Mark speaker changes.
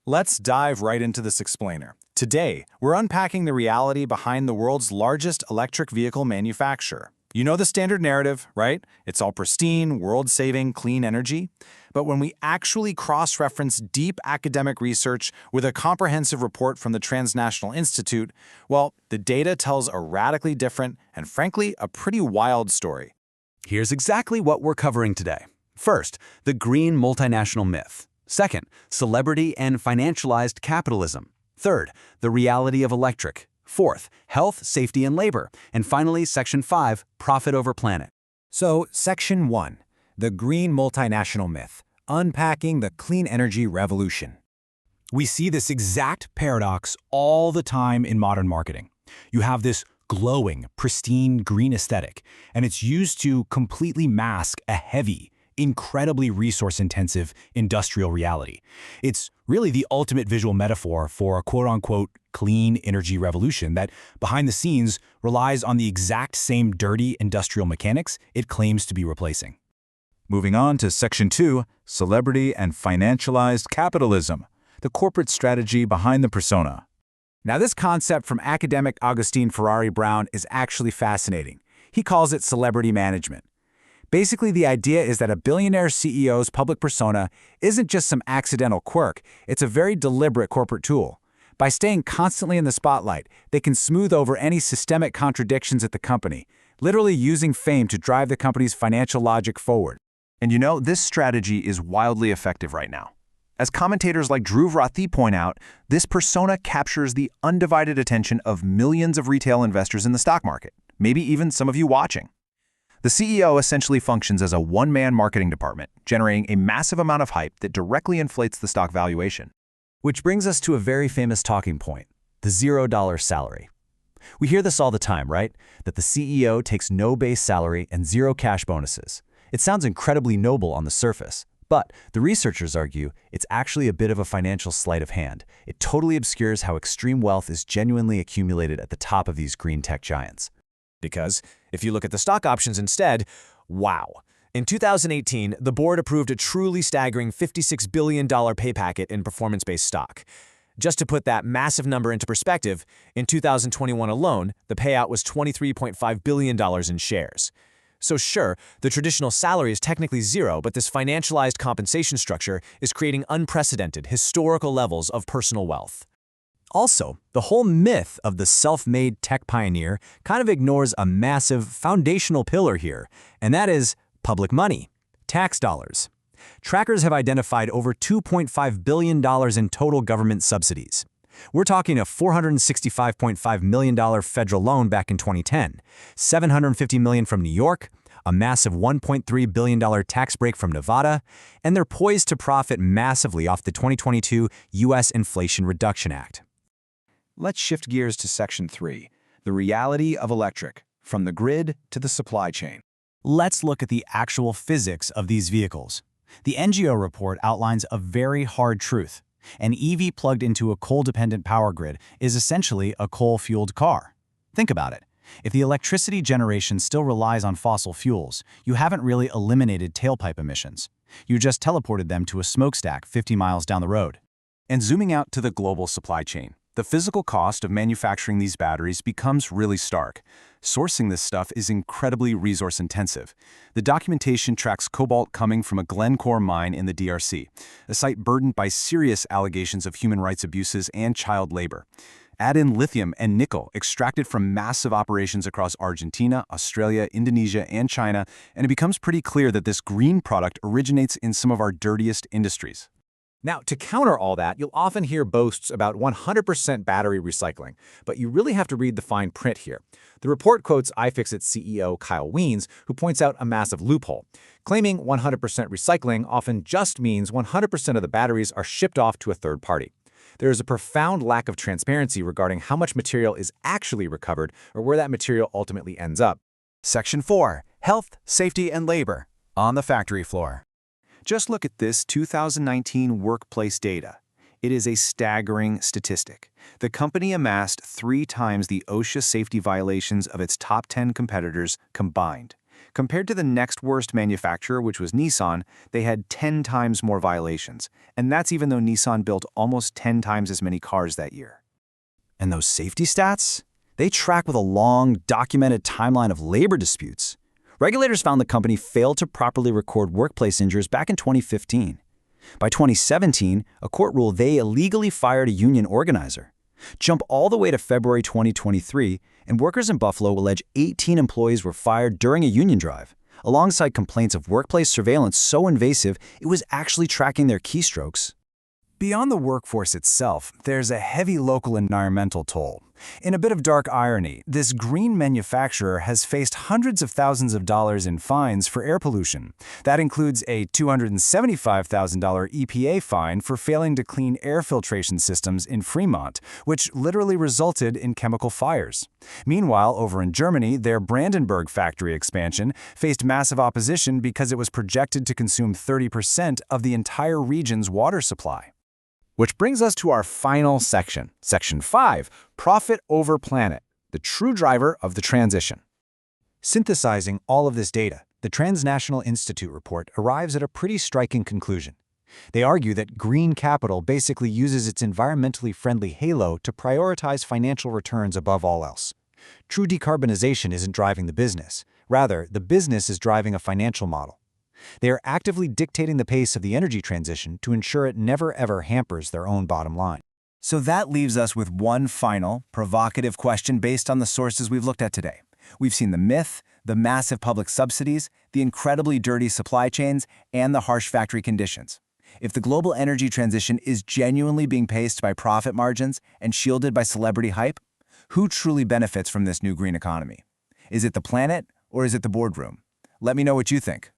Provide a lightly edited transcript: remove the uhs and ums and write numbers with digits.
Speaker 1: Let's dive right into this explainer. Today, we're unpacking the reality behind the world's largest electric vehicle manufacturer. You know the standard narrative, right? It's all pristine, world-saving, clean energy. But when we actually cross-reference deep academic research with a comprehensive report from the Transnational Institute, well, the data tells a radically different and, frankly, a pretty wild story.
Speaker 2: Here's exactly what we're covering today. First, the green multinational myth. Second, celebrity and financialized capitalism. Third, the reality of electric. Fourth, health, safety, and labor. And finally, Section 5, profit over planet.
Speaker 3: So, Section 1, the green multinational myth, unpacking the clean energy revolution. We see this exact paradox all the time in modern marketing. You have this glowing, pristine green aesthetic, and it's used to completely mask a heavy, incredibly resource-intensive industrial reality. It's really the ultimate visual metaphor for a quote-unquote clean energy revolution that, behind the scenes, relies on the exact same dirty industrial mechanics it claims to be replacing.
Speaker 1: Moving on to Section 2, celebrity and financialized capitalism, the corporate strategy behind the persona. Now, this concept from academic Augustine Ferrari Brown is actually fascinating. He calls it celebrity management. Basically, the idea is that a billionaire CEO's public persona isn't just some accidental quirk, it's a very deliberate corporate tool. By staying constantly in the spotlight, they can smooth over any systemic contradictions at the company, literally using fame to drive the company's financial logic forward.
Speaker 4: And you know, this strategy is wildly effective right now. As commentators like Drew Vrathi point out, this persona captures the undivided attention of millions of retail investors in the stock market, maybe even some of you watching. The CEO essentially functions as a one-man marketing department, generating a massive amount of hype that directly inflates the stock valuation.
Speaker 3: Which brings us to a very famous talking point, the $0 salary. We hear this all the time, right? That the CEO takes no base salary and zero cash bonuses. It sounds incredibly noble on the surface, but the researchers argue it's actually a bit of a financial sleight of hand. It totally obscures how extreme wealth is genuinely accumulated at the top of these green tech giants.
Speaker 5: Because if you look at the stock options instead, wow. In 2018, the board approved a truly staggering $56 billion pay packet in performance-based stock. Just to put that massive number into perspective, in 2021 alone, the payout was $23.5 billion in shares. So sure, the traditional salary is technically zero, but this financialized compensation structure is creating unprecedented, historical levels of personal wealth.
Speaker 3: Also, the whole myth of the self-made tech pioneer kind of ignores a massive foundational pillar here, and that is public money, tax dollars. Trackers have identified over $2.5 billion in total government subsidies. We're talking a $465.5 million federal loan back in 2010, $750 million from New York, a massive $1.3 billion tax break from Nevada, and they're poised to profit massively off the 2022 U.S. Inflation Reduction Act.
Speaker 1: Let's shift gears to Section 3, the reality of electric, from the grid to the supply chain.
Speaker 3: Let's look at the actual physics of these vehicles. The NGO report outlines a very hard truth. An EV plugged into a coal-dependent power grid is essentially a coal-fueled car. Think about it. If the electricity generation still relies on fossil fuels, you haven't really eliminated tailpipe emissions. You just teleported them to a smokestack 50 miles down the road.
Speaker 1: And zooming out to the global supply chain, the physical cost of manufacturing these batteries becomes really stark. Sourcing this stuff is incredibly resource-intensive. The documentation tracks cobalt coming from a Glencore mine in the DRC, a site burdened by serious allegations of human rights abuses and child labor. Add in lithium and nickel extracted from massive operations across Argentina, Australia, Indonesia, and China, and it becomes pretty clear that this green product originates in some of our dirtiest industries.
Speaker 3: Now, to counter all that, you'll often hear boasts about 100% battery recycling, but you really have to read the fine print here. The report quotes iFixit CEO Kyle Wiens, who points out a massive loophole. Claiming 100% recycling often just means 100% of the batteries are shipped off to a third party. There is a profound lack of transparency regarding how much material is actually recovered or where that material ultimately ends up.
Speaker 4: Section 4, health, safety, and labor, on the factory floor.
Speaker 1: Just look at this 2019 workplace data. It is a staggering statistic. The company amassed 3 times the OSHA safety violations of its top 10 competitors combined.
Speaker 4: Compared to the next worst manufacturer, which was Nissan, they had 10 times more violations. And that's even though Nissan built almost 10 times as many cars that year.
Speaker 3: And those safety stats? They track with a long, documented timeline of labor disputes. Regulators found the company failed to properly record workplace injuries back in 2015. By 2017, a court ruled they illegally fired a union organizer. Jump all the way to February 2023, and workers in Buffalo allege 18 employees were fired during a union drive, alongside complaints of workplace surveillance so invasive it was actually tracking their keystrokes.
Speaker 1: Beyond the workforce itself, there's a heavy local environmental toll. In a bit of dark irony, this green manufacturer has faced hundreds of thousands of dollars in fines for air pollution. That includes a $275,000 EPA fine for failing to clean air filtration systems in Fremont, which literally resulted in chemical fires. Meanwhile, over in Germany, their Brandenburg factory expansion faced massive opposition because it was projected to consume 30% of the entire region's water supply.
Speaker 3: Which brings us to our final section, Section 5, Profit over Planet, the true driver of the transition. Synthesizing all of this data, the Transnational Institute report arrives at a pretty striking conclusion. They argue that green capital basically uses its environmentally friendly halo to prioritize financial returns above all else. True decarbonization isn't driving the business. Rather, the business is driving a financial model. They are actively dictating the pace of the energy transition to ensure it never ever hampers their own bottom line.
Speaker 4: So that leaves us with one final, provocative question based on the sources we've looked at today. We've seen the myth, the massive public subsidies, the incredibly dirty supply chains, and the harsh factory conditions. If the global energy transition is genuinely being paced by profit margins and shielded by celebrity hype, who truly benefits from this new green economy? Is it the planet or is it the boardroom? Let me know what you think.